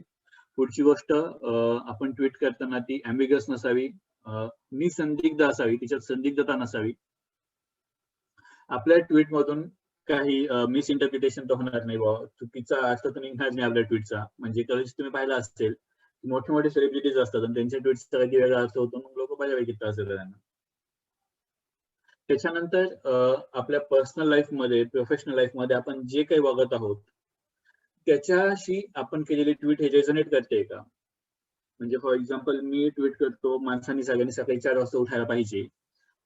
Speaker 1: पुढची गोष्ट, आपण ट्विट करताना ती अँबिगस नसावी, निसंदिग्ध असावी, तिच्यात संदिग्धता नसावी. आपल्या ट्विट मधून काही मिसइंटरप्रिटेशन तर होणार नाही, चुकीचा अर्थ तर निघणार नाही आपल्या ट्विटचा. म्हणजे कधीच तुम्ही पाहिलं असेल मोठे मोठे सेलिब्रिटीज असतात आणि त्यांच्या ट्विटचा काही वेगळा अर्थ होतो, मग लोक बऱ्यापैकी त्रास देतात त्यांना. त्याच्यानंतर आपल्या पर्सनल लाईफ मध्ये, प्रोफेशनल लाईफ मध्ये आपण जे काही वागत आहोत त्याच्याशी आपण केलेली ट्विट हे रेझोनेट करते का. म्हणजे फॉर एक्झाम्पल, मी ट्विट करतो माणसांनी सगळ्यांनी सकाळी 4 वाजता उठायला पाहिजे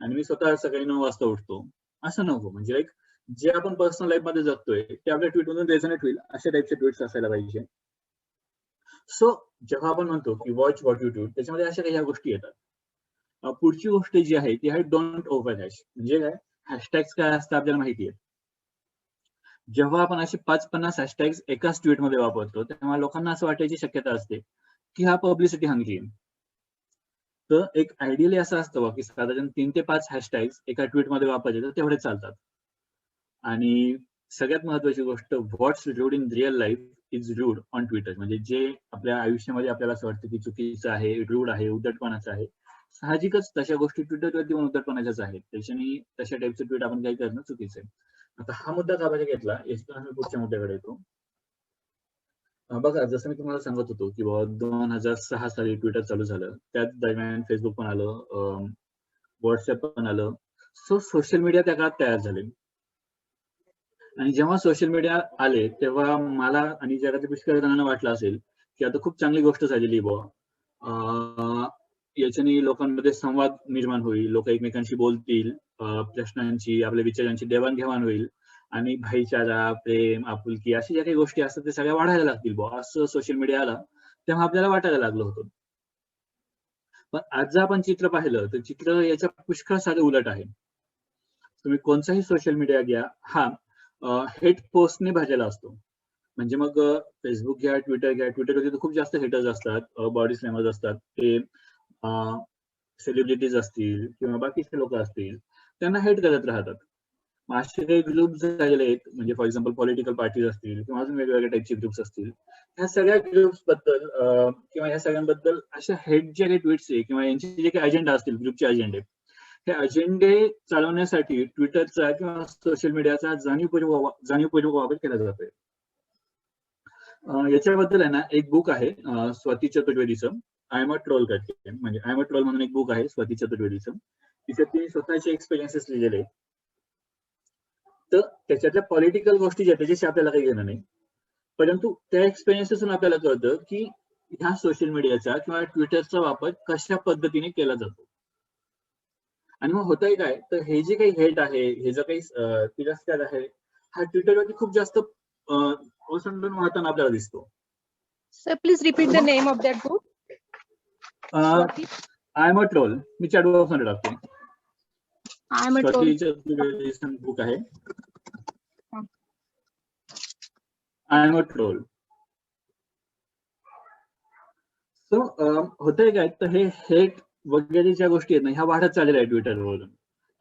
Speaker 1: आणि मी स्वतः सकाळी 9 वाजता उठतो, असं नको. म्हणजे लाईक जे आपण पर्सनल लाईफ मध्ये जगतोय ते आपल्या ट्विट मधून रेझोनेट होईल अशा टाईपचे ट्विट्स असायला पाहिजे. सो जेव्हा आपण म्हणतो की वॉच व्हॉट यू ट्वीट, त्याच्यामध्ये अशा काही ह्या गोष्टी येतात. पुढची गोष्ट जी आहे ती आहे डोंट ओव्हर हॅश. म्हणजे काय, हॅशटॅग्स काय असतात आपल्याला माहिती आहे. जेव्हा आपण असे 5-50 हॅशटॅग्स एकाच ट्विट मध्ये वापरतो तेव्हा लोकांना असं वाटायची शक्यता असते की हा पब्लिसिटी हंग्री आहे. तर एक आयडियली असं असतं की साधारण 3 ते 5 हॅशटॅग्स एका ट्विट मध्ये वापरले तर तेवढे चालतात. आणि सगळ्यात महत्वाची गोष्ट, what's rude in real life is rude on Twitter. म्हणजे जे आपल्या आयुष्यामध्ये आपल्याला असं वाटतं की चुकीचं आहे, रूड आहे, उद्धटपणाचं आहे, साहजिकच तशा गोष्टी ट्विटरवरती पण उद्धटपणाच्याच आहेत. त्याच्याने तशा टाईपचं ट्विट आपण काही करणं चुकीचं आहे. आता हा मुद्दा का बरं घेतला याच्यातून आम्ही पुढच्या मुद्द्याकडे येतो. बघा, जसं मी तुम्हाला सांगत होतो की बाबा 2006 साली ट्विटर चालू झालं, त्याच दरम्यान फेसबुक पण आलं, व्हॉट्सअप पण आलं. सो सोशल मीडिया त्या काळात तयार झाले. आणि जेव्हा सोशल मीडिया आले तेव्हा मला आणि जगातील पुष्कळ जणांना वाटलं असेल की आता खूप चांगली गोष्ट झालेली बुवा, याच्याने लोकांमध्ये संवाद निर्माण होईल, लोक एकमेकांशी बोलतील, प्रश्नांची, आपल्या विचारांची देवाणघेवाण होईल आणि भाईचारा, प्रेम, आपुलकी अशा ज्या काही गोष्टी असतात ते सगळ्या वाढायला लागतील बुवा, असं सोशल मीडिया आला तेव्हा आपल्याला वाटायला लागलं होतं. पण आज जर आपण चित्र पाहिलं तर चित्र याच्या पुष्कळ सारे उलट आहे. तुम्ही कोणताही सोशल मीडिया घ्या, हा हेट पोस्टने भरलेला असतो. म्हणजे मग फेसबुक घ्या, ट्विटर घ्या, ट्विटरवरती तर खूप जास्त हेटर्स असतात, बॉडी स्लॅमर्स असतात, ते सेलिब्रिटीज असतील किंवा बाकीचे लोक असतील, त्यांना हेट करत राहतात. असे काही ग्रुप्स झालेले आहेत, म्हणजे फॉर एक्झाम्पल पॉलिटिकल पार्टीज असतील किंवा अजून वेगवेगळ्या टाईपचे ग्रुप्स असतील, ह्या सगळ्या ग्रुप्स बद्दल किंवा ह्या सगळ्यांबद्दल अशा हेट जे काही ट्विट्स आहे किंवा यांचे जे काही अजेंडा असतील, ग्रुपचे अजेंडे, हे अजेंडे चालवण्यासाठी ट्विटरचा किंवा सोशल मीडियाचा जाणीवपूर्वक वापर केला जातोय. याच्याबद्दल आहे ना एक बुक आहे स्वाती चतुर्वेदीचं, आय एम अ ट्रोल करते, म्हणजे आय एम अ ट्रोल म्हणून एक बुक आहे स्वाती चतुर्वेदीचं. तिच्यात तिने स्वतःचे एक्सपिरियन्सेस लिहिलेले. तर त्याच्यातल्या पॉलिटिकल गोष्टी ज्या त्याच्याशी आपल्याला काही घेणं नाही, परंतु त्या एक्सपिरियन्सेसून आपल्याला कळतं की ह्या सोशल मीडियाचा किंवा ट्विटरचा वापर कशा पद्धतीने केला जातो. आणि मग होतंय काय, तर हे जे काही हेट आहे, हे जो काही तिरस्कार आहे, हा ट्विटरवरती खूप जास्त ओसंडून वाहताना आपल्याला दिसतो.
Speaker 8: Sir, please repeat the name of that book.
Speaker 1: I am a troll, मी चॅट बॉक्स मध्ये टाकतो.
Speaker 8: I am a troll.
Speaker 1: Swati चतुर्वेदीचं बुक आहे, I am a troll. So होतंय काय, तर हे हेट वगैरे ज्या गोष्टी आहेत ना, ह्या वाढत चाललेल्या आहेत ट्विटरवरून.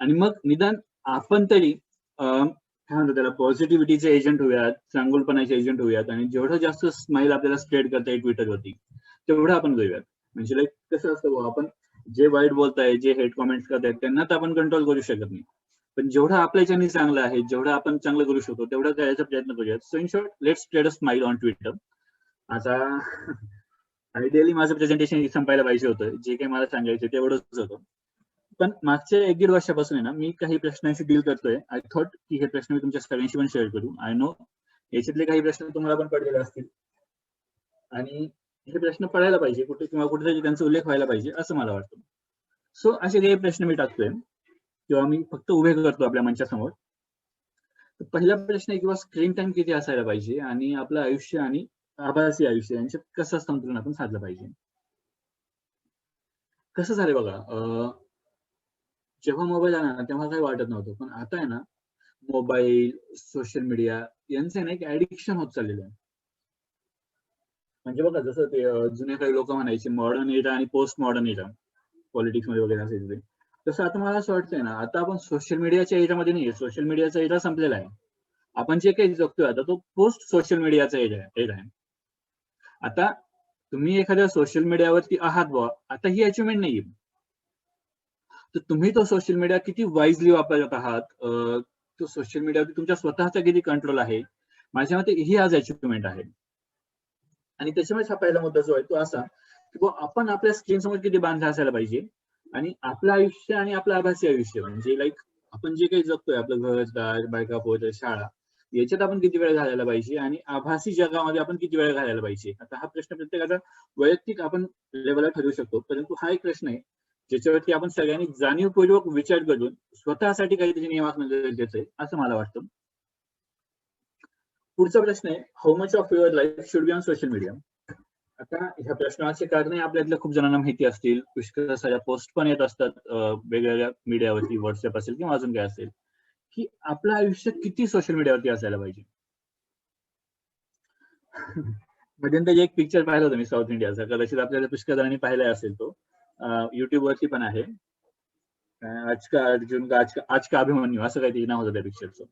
Speaker 1: आणि मग निदान आपण तरी काय म्हणतो त्याला, पॉझिटिव्हिटीचे एजंट होऊयात, चांगुलपणाचे एजंट होऊयात, आणि जेवढं जास्त स्माइल आपल्याला स्प्रेड करता येईल ट्विटरवरती तेवढं आपण करूयात. म्हणजे लाईक कसं असतं, आपण जे वाईट बोलताय, जे हेट कॉमेंट्स करतायत त्यांना तर आपण कंट्रोल करू शकत नाही, पण जेवढं आपल्याच्याने चांगलं आहे, जेवढं आपण चांगलं करू शकतो तेवढं करायचा प्रयत्न करूयात. So in short, let's spread a smile on Twitter. आता आयडियली माझं प्रेझेंटेशन संपायला पाहिजे होतं, जे काही मला सांगायचं तेवढंच होतं, पण मागच्या 1-1.5 वर्षापासून आहे ना मी काही प्रश्नांशी डील करतोय. आय थॉट की हे प्रश्न मी तुमच्या सगळ्यांशी पण शेअर करू. आय नो याच्यातले काही प्रश्न तुम्हाला पण पडलेले असतील आणि हे प्रश्न पडायला पाहिजे कुठे किंवा कुठेतरी त्यांचा उल्लेख व्हायला पाहिजे असं मला वाटतं. सो असे काही प्रश्न मी टाकतोय किंवा मी फक्त उभे करतो आपल्या मंचासमोर. तर पहिला प्रश्न आहे किंवा स्क्रीन टाइम किती असायला पाहिजे आणि आपलं आयुष्य आणि आभासी आयुष्य यांच्यात कसं संतुलन आपण साधलं पाहिजे. कसं झालंय बघा, जेव्हा मोबाईल आला ना तेव्हा काही वाटत नव्हतं, पण आता आहे ना मोबाईल, सोशल मीडिया यांचं ना एक ऍडिक्शन होत चाललेलं आहे. म्हणजे बघा, जसं ते जुने काही लोक म्हणायचे मॉडर्न एरा आणि पोस्ट मॉडर्न एरा, पॉलिटिक्स मध्ये वगैरे असायचं, तसं आता मला असं वाटतंय ना, आता आपण सोशल मीडियाच्या एरामध्ये नाहीये. सोशल मीडियाचा एरा संपलेला आहे. आपण जे काही जगतोय आता तो पोस्ट सोशल मीडियाचा एरा आहे. आता तुम्ही एखाद्या सोशल मीडियावरती आहात बुवा, आता ही अचिव्हमेंट नाहीये, तर तुम्ही तो सोशल मीडिया किती वाईजली वापरत आहात, तो सोशल मीडियावरती तुमच्या स्वतःचा किती कंट्रोल आहे, माझ्या मते ही आज अचिव्हमेंट आहे. आणि त्याच्यामुळे हा पहिला मुद्दा जो आहे तो असा की आपण आपल्या स्क्रीन समोर किती बांधला असायला पाहिजे आणि आपलं आयुष्य आणि आपलं आभासी आयुष्य, म्हणजे लाईक आपण जे काही जगतोय, आपलं घरदार, बायका, पोरं, शाळा, याच्यात आपण किती वेळ घालायला पाहिजे आणि आभासी जगामध्ये आपण किती वेळ घालायला पाहिजे. आता हा प्रश्न प्रत्येकाचा वैयक्तिक आपण लेवलला ठरवू शकतो, परंतु हा एक प्रश्न आहे ज्याच्यावरती आपण सगळ्यांनी जाणीवपूर्वक विचार करून स्वतःसाठी काहीतरी नियम असणं गरजेचं आहे असं मला वाटतं. पुढचा प्रश्न आहे, how much of your life should be on social media. आता ह्या प्रश्नाचे कारणे आपल्यातल्या खूप जणांना माहिती असतील, पुष्कळ साऱ्या पोस्ट पण येत असतात वेगवेगळ्या मीडियावरती, व्हॉट्सअप असेल किंवा अजून काय असेल, की आपलं आयुष्य किती सोशल मीडियावरती असायला पाहिजे. मध्यंतरी एक पिक्चर पाहिला होता मी साऊथ इंडियाचा, कदाचित आपल्याला पुष्कळ जणांनी पाहिला असेल, तो युट्यूब वरती पण आहे, आज का अर्जुन का आज का अभिमन्यू असं काहीतरी नाव होतं त्या पिक्चरचं.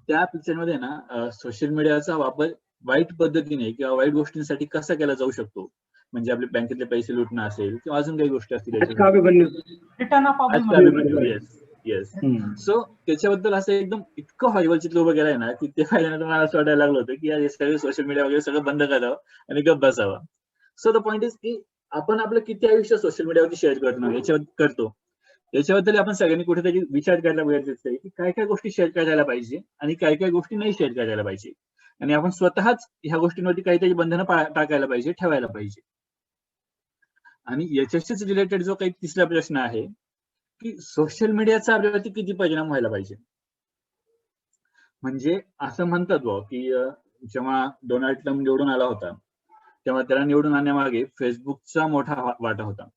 Speaker 1: त्या पिक्चरमध्ये ना सोशल मीडियाचा वापर वाईट पद्धतीने किंवा वाईट गोष्टींसाठी कसा केला जाऊ शकतो, म्हणजे आपले बँकेतले पैसे लुटणं असेल किंवा अजून काही गोष्टी असतील येस येस. सो त्याच्याबद्दल असं एकदम इतकं हॉरिबल चित्र उभं केलंय ना की ते पाहिल्यानंतर मला असं वाटायला लागलं होतं की यार हे सगळे सोशल मीडिया वगैरे सगळं बंद करावं आणि गप्प बसावं. सो द पॉइंट इज की आपण आपलं किती आयुष्य सोशल मीडियावरती शेअर करतो याच्याबद्दल आपण सगळ्यांनी कुठेतरी विचार करायला गरजेचं आहे की काय काय गोष्टी शेअर करायला पाहिजे आणि काय काय गोष्टी नाही शेअर करायला पाहिजे, आणि आपण स्वतःच ह्या गोष्टींवरती काहीतरी बंधनं टाकायला पाहिजे, ठेवायला पाहिजे. आणि याच्याशीच रिलेटेड जो काही तिसरा प्रश्न आहे की सोशल मीडियाचा आपल्यावरती किती परिणाम व्हायला पाहिजे. म्हणजे असं म्हणतात बुवा की जेव्हा डोनाल्ड ट्रम्प निवडून आला होता तेव्हा त्याला निवडून आणण्यामागे फेसबुकचा मोठा वाटा होता.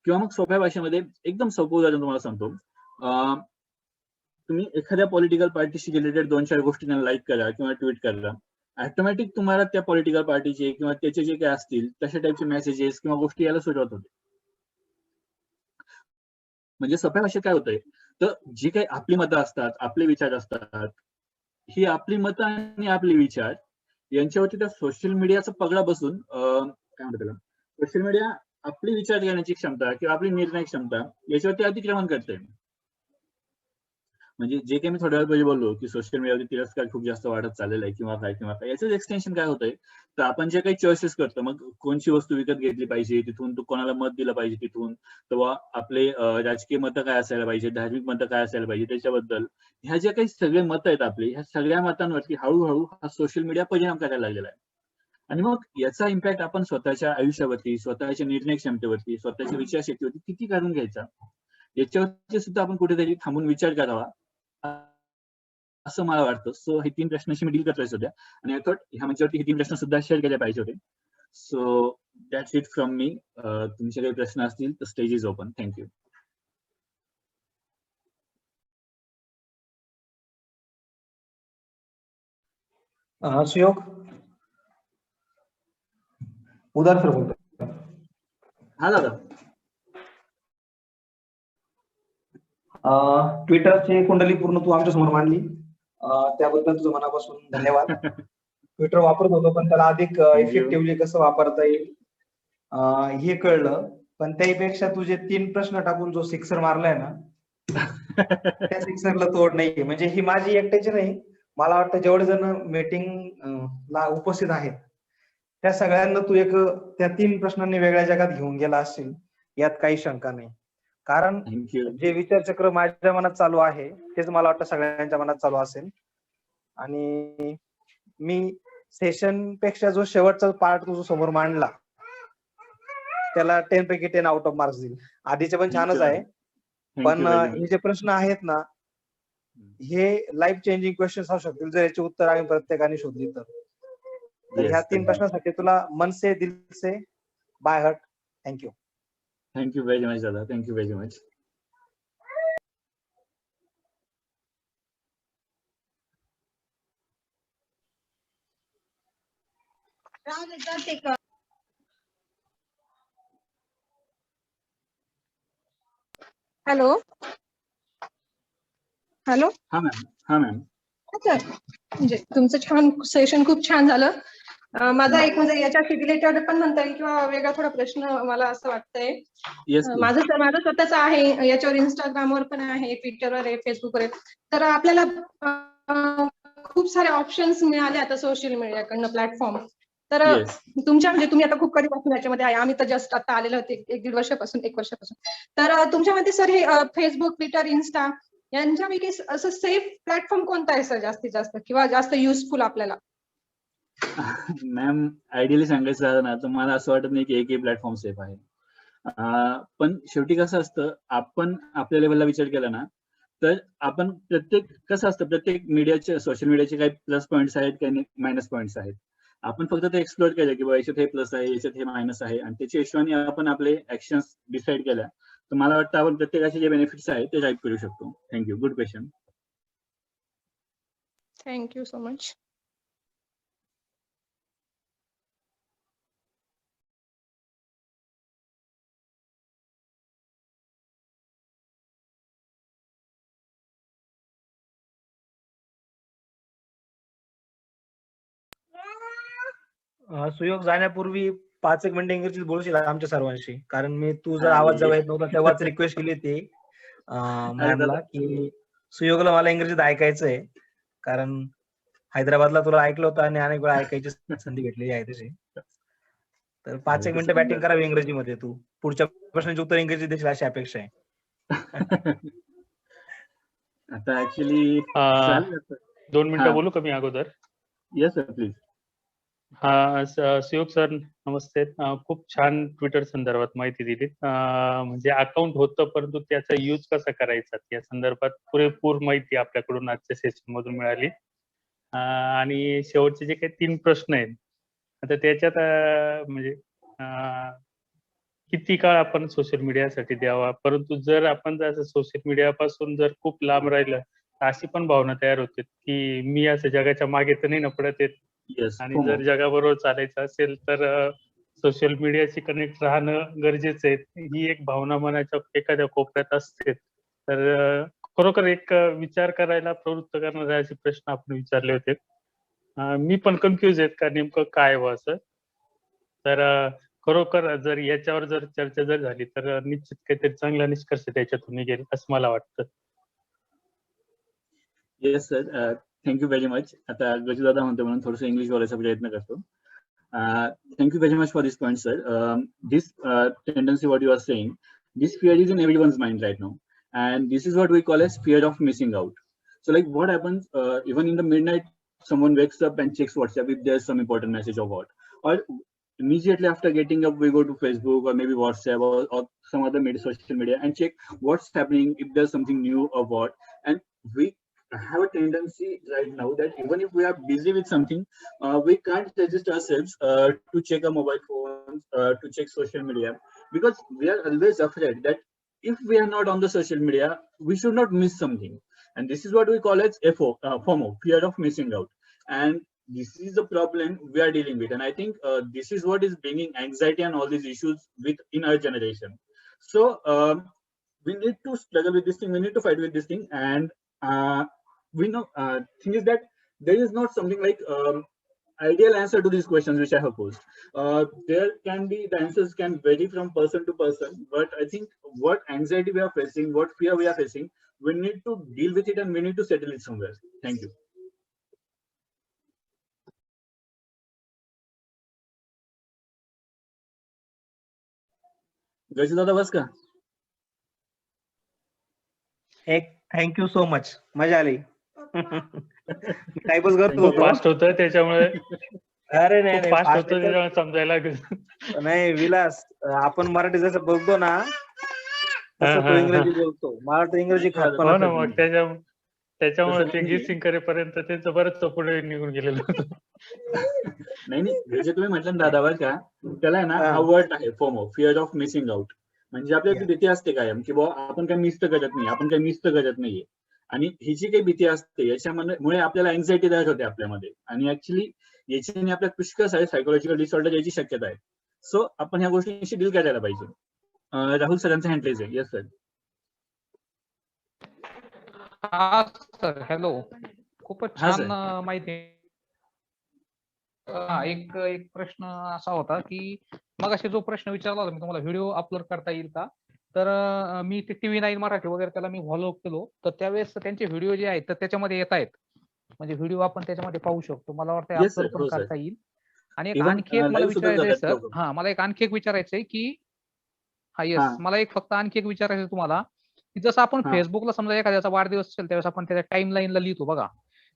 Speaker 1: किंवा मग सोप्या भाषेमध्ये एकदम सोपं उदाहरण तुम्हाला सांगतो, तुम्ही एखाद्या पॉलिटिकल पार्टीशी रिलेटेड 2-4 गोष्टींना लाईक करा किंवा ट्विट करा, ऑटोमॅटिक तुम्हाला त्या पॉलिटिकल पार्टीचे किंवा त्याचे जे काही असतील तशा टाईपचे मेसेजेस किंवा गोष्टी यायला सुरुवात होते. म्हणजे सोप्या भाषेत काय होतंय, तर जी काही आपली मतं असतात, आपले विचार असतात, ही आपली मतं आणि आपले विचार यांच्यावरती त्या सोशल मीडियाचा पगडा बसून काय म्हणतात त्याला, सोशल मीडिया आपली विचार करण्याची क्षमता किंवा आपली निर्णय क्षमता याच्यावरती अतिक्रमण करते. म्हणजे जे काही मी थोड्या वेळ पहिले बोललो की सोशल मीडियावरती तिरस्कार खूप जास्त वाढत चाललेला आहे किंवा काय याचंच एक्सटेन्शन काय होतंय, तर आपण जे काही चॉईसेस करतो, मग कोणची वस्तू विकत घेतली पाहिजे तिथून, तू कोणाला मत दिलं पाहिजे तिथून, तेव्हा आपले राजकीय मतं काय असायला पाहिजे, धार्मिक मतं काय असायला पाहिजे त्याच्याबद्दल, ह्या ज्या काही सगळे मतं आहेत आपली, ह्या सगळ्या मतांवरती हळूहळू हा सोशल मीडिया परिणाम करायला लागलेला आहे. आणि मग याचा इम्पॅक्ट आपण स्वतःच्या आयुष्यावरती, स्वतःच्या निर्णय क्षमतेवरती, स्वतःच्या विचारशक्तीवरती किती काढून घ्यायचा याच्यावरती सुद्धा आपण कुठेतरी थांबून विचार करावा असं मला वाटतं. सो हे 3 प्रश्नाशी मी डील करतोय सध्या, आणि आय थॉट ह्या मंचावरती हे 3 प्रश्न सुद्धा शेअर केले पाहिजे होते. So that's it from me. तुमचे काही प्रश्न असतील तर स्टेज इज ओपन. थँक्यू.
Speaker 3: सुयोग उदार सर बोलतो.
Speaker 1: हा दादा.
Speaker 3: ट्विटरची कुंडली पूर्ण तू आमच्या समोर मांडली, त्याबद्दल तुझं मनापासून धन्यवाद. ट्विटर वापरत होतो पण त्याला अधिक इफेक्टिव्हली कसं वापरता येईल हे कळलं. पण त्यापेक्षा तुझे 3 प्रश्न टाकून जो सिक्सर मारलाय ना त्या सिक्सरला तोड नाही. म्हणजे ही माझी एकट्याची नाही, मला वाटतं जेवढे जण मीटिंग ला उपस्थित आहेत त्या सगळ्यांना तू एक त्या 3 प्रश्नांनी वेगळ्या जगात घेऊन गेला असशील यात काही शंका नाही. कारण जे विचारचक्र माझ्या मनात चालू आहे तेच मला वाटतं सगळ्यांच्या मनात चालू असेल. आणि मी सेशन पेक्षा जो शेवटचा पार्ट तुझ्या समोर मांडला त्याला 10 पैकी 10 आउट ऑफ मार्क्स देईल. आधीचे पण छानच आहे, पण हे जे प्रश्न आहेत ना हे लाईफ चेंजिंग क्वेश्चन असू शकतील जर याचे उत्तर आम्ही प्रत्येकाने शोधली तर. ह्या 3 प्रश्नांसाठी तुला मन से दिल से by heart thank you.
Speaker 1: Thank you very much दादा. Thank you very much.
Speaker 8: Hello hello.
Speaker 1: हा मॅम. हा मॅम.
Speaker 8: अच्छा, म्हणजे तुमचं छान सेशन खूप छान झालं. माझा एक म्हणजे याच्याशी रिलेटेड पण म्हणता येईल किंवा वेगळा थोडा प्रश्न मला असं वाटतंय. माझं स्वतःच आहे, याच्यावर इंस्टाग्रामवर पण आहे, ट्विटरवर आहे, फेसबुकवर आहे. तर आपल्याला खूप सारे ऑप्शन्स मिळाले आता सोशल मीडियाकडनं प्लॅटफॉर्म. तर तुमच्या म्हणजे तुम्ही आता खूप कधीपासून याच्यामध्ये आहे, आम्ही तर जस्ट आता आलेलो होते 1-1.5 वर्षापासून 1 वर्षापासून. तर तुमच्यामध्ये सर हे फेसबुक, ट्विटर, इन्स्टा यांच्यापैकी असं सेफ प्लॅटफॉर्म कोणता आहे सर जास्तीत जास्त किंवा जास्त युजफुल आपल्याला?
Speaker 1: मॅम आयडियली सांगायचं झालं ना तर मला असं वाटत नाही की एकही प्लॅटफॉर्म सेफ आहे. पण शेवटी कसं असतं, आपण आपल्या लेवलला विचार केला ना तर आपण कसं असतं प्रत्येक मीडियाचे, सोशल मीडियाचे काही प्लस पॉईंट्स आहेत, काही मायनस पॉईंट्स आहेत. आपण फक्त ते एक्सप्लोर केलं की याच्यात हे प्लस आहे, याच्यात हे मायनस आहे, आणि त्याच्या हिशोबाने आपण आपले ऍक्शन्स डिसाईड केल्या तर मला वाटतं आपण प्रत्येकाचे जे बेनिफिट्स आहेत ते राईट करू शकतो. Thank you. Good question.
Speaker 8: Thank you so much.
Speaker 3: Suyog जाण्यापूर्वी 5 मिनिटं इंग्रजीत बोलशील आमच्या सर्वांशी, कारण मी तू जर
Speaker 1: अरे.
Speaker 3: आवाज जेव्हा येत नव्हता तेव्हाच रिक्वेस्ट केली होती मॅमला
Speaker 1: दादा.
Speaker 3: की सुयोगला मला इंग्रजीत ऐकायचंय, कारण हैदराबादला तुला ऐकलं होतं आणि अनेक वेळा ऐकायची संधी भेटलेली आहे तशी. तर 5 मिनिटं बॅटिंग करावी इंग्रजीमध्ये तू. पुढच्या प्रश्नाचे उत्तर इंग्रजीत देशील अशी अपेक्षा आहे.
Speaker 1: आता ऍक्च्युली
Speaker 4: 2 मिनिटं बोलू का मी अगोदर?
Speaker 1: Yes sir please.
Speaker 4: Suyog sir नमस्ते. खूप छान ट्विटर संदर्भात माहिती दिली. म्हणजे अकाउंट होतं परंतु त्याचा यूज कसा करायचा या संदर्भात पुरेपूर माहिती आपल्याकडून आजच्या सेशन मधून मिळाली. आणि शेवटचे जे काही 3 प्रश्न आहेत आता त्याच्यात म्हणजे किती काळ आपण सोशल मीडियासाठी द्यावा, परंतु जर आपण जर सोशल मीडियापासून जर खूप लांब राहिलं तर अशी पण भावना तयार होते की मी असं जगाच्या मागे तर नाही ना पडत येत, आणि जर जगाबरोबर चालायचं असेल तर सोशल मीडियाशी कनेक्ट राहणं गरजेचं आहे. ही एक भावना मनाच्या एखाद्या कोपऱ्यात असते. तर खरोखर एक विचार करायला प्रवृत्त करणारे असे प्रश्न आपण विचारले होते. मी पण कन्फ्युज आहेत का नेमकं काय व्हावं असं. तर खरोखर जर याच्यावर जर चर्चा जर झाली तर निश्चित काहीतरी चांगला निष्कर्ष त्याच्यातून निघेल असं मला वाटतं.
Speaker 1: Yes sir, thank you very much. आता गजू दादा म्हणतो म्हणून थोडंसं इंग्लिश बोलायचा प्रयत्न करतो. Thank you very much for this point, sir. This tendency, what you are saying, this fear is in everyone's mind right now, and this is what we call as fear of missing out. So, like, what happens even in the midnight, someone wakes up and checks WhatsApp if there's some important message or what, or immediately after getting up, we go to Facebook or maybe WhatsApp or some other social media and check what's happening, if there's something new or what, and we have a tendency right now that even if we are busy with something, we can't resist ourselves to check our mobile phones, to check social media, because we are always afraid that if we are not on the social media, we should not miss something. And this is what we call as FOMO, fear of missing out. And this is the problem we are dealing with. And I think this is what is bringing anxiety and all these issues in our generation. So we need to struggle with this thing. We need to fight with this thing. And we know thing is that there is not something like ideal answer to these questions which I have posed. There can be, the answers can vary from person to person, but I think what anxiety we are facing, what fear we are facing, we need to deal with it and we need to settle it somewhere. Thank you. Gaju दादा बस का?
Speaker 3: Thank you so much. मजा आली. टाइपच करतो
Speaker 4: खूप fast होतं त्याच्यामुळे.
Speaker 3: अरे नाही
Speaker 4: फास्ट होतं त्याच्यामुळे समजायला
Speaker 3: नाही. विलास, आपण मराठी जसं बोलतो ना तसं तो इंग्रजी बोलतो. मला तर इंग्रजी खात पण
Speaker 4: ना, मग त्याच्यामुळे ते गेसिंग करेपर्यंत त्यांचं बरंच पुढे निघून गेलेलं होतं.
Speaker 1: नाही जे तुम्ही म्हटलं दादा बरं का, त्याला आहे ना हा वर्ड आहे FOMO, fear of missing out. म्हणजे आपल्याला भीती असते कायम की बाबा आपण काही मिस तर करत नाही, आपण काही मिस तर करत नाहीये. आणि ही जी काही भीती असते याच्यामुळे आपल्याला एन्झायटी तयार होते आपल्यामध्ये, आणि ऍक्च्युली याच्याने आपल्या पुष्कळ आहे सायकोलॉजिकल डिसऑर्डर याची शक्यता आहे. सो आपण ह्या गोष्टींशी डील करायला पाहिजे. राहुल सरांचा हँड रेज आहे. Yes sir.
Speaker 7: हा सर, हॅलो. खूपच छान माहिती. एक प्रश्न असा होता की मगाशी जो प्रश्न विचारला होता मी तुम्हाला, व्हिडिओ अपलोड करता येईल का? तर मी ते TV9 मराठी वगैरे त्याला मी फॉलो केलो, तर त्यावेळेस त्यांचे व्हिडिओ जे आहेत तर त्याच्यामध्ये येत आहेत. म्हणजे व्हिडिओ आपण त्याच्यामध्ये पाहू शकतो. मला वाटतं अपलोड पण करता येईल. आणि आणखी एक मला विचारायचं आहे सर, मला एक आणखी एक विचारायचं आहे की मला एक फक्त आणखी एक विचारायचं आहे तुम्हाला की जसं आपण फेसबुकला समजा एखाद्याचा वाढदिवस असेल त्यावेळेस आपण त्याच्या टाइमलाईनला लिहितो बघा,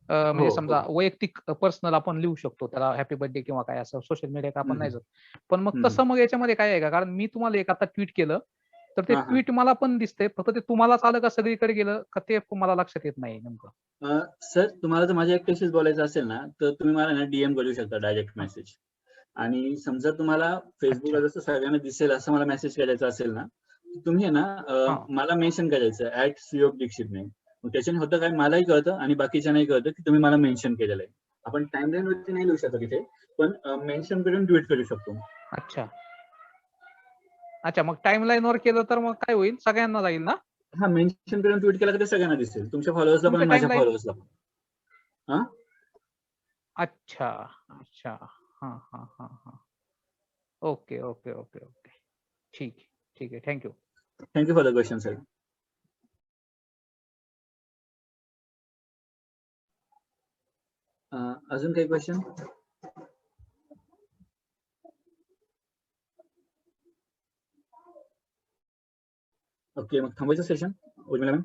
Speaker 7: म्हणजे समजा वैयक्तिक पर्सनल आपण लिहू शकतो त्याला हॅपी बर्थडे किंवा काय असं, सोशल मीडिया आपण नाही जात. पण मग तसं मग याच्यामध्ये काय आहे का? कारण मी तुम्हाला एक आता ट्विट केलं तर ते ट्विट मला पण दिसतंय, फक्त ते तुम्हालाच आलं का सगळीकडे गेलं का ते मला लक्षात येत नाही नेमकं.
Speaker 1: सर तुम्हाला जर माझ्या एकट्याशीच बोलायचं असेल ना तर तुम्ही मला ना DM करू शकता, डायरेक्ट मेसेज. आणि समजा तुम्हाला फेसबुकला जसं सगळ्यांना दिसेल असं मला मेसेज करायचा असेल ना, तुम्ही ना मला मेन्शन करायचं @सुयोग दीक्षित ने. त्याच्याने होतं काय, मलाही कळतं आणि बाकीच्यांनाही कळतं की तुम्ही मला मेन्शन केलेलं आहे. आपण टाइमलाईन वरती नाही लिहू शकत इथे, पण मेन्शन करून ट्विट करू शकतो.
Speaker 7: अच्छा, मग टाइमलाईन वर केलं तर मग काय होईल, सगळ्यांना जाईल ना?
Speaker 1: हा, मेन्शन करून ट्विट केलं तर ते सगळ्यांना दिसेल, तुमच्या फॉलोअर्सला पण माझ्या फॉलोअर्सला पण.
Speaker 7: अच्छा. हा. ओके ओके ओके ओके, ठीक आहे. Thank you.
Speaker 1: Thank you for the question sir. अजून काही क्वेश्चन? ओके, मग थांबायचं सेशन उर्मिला मॅम.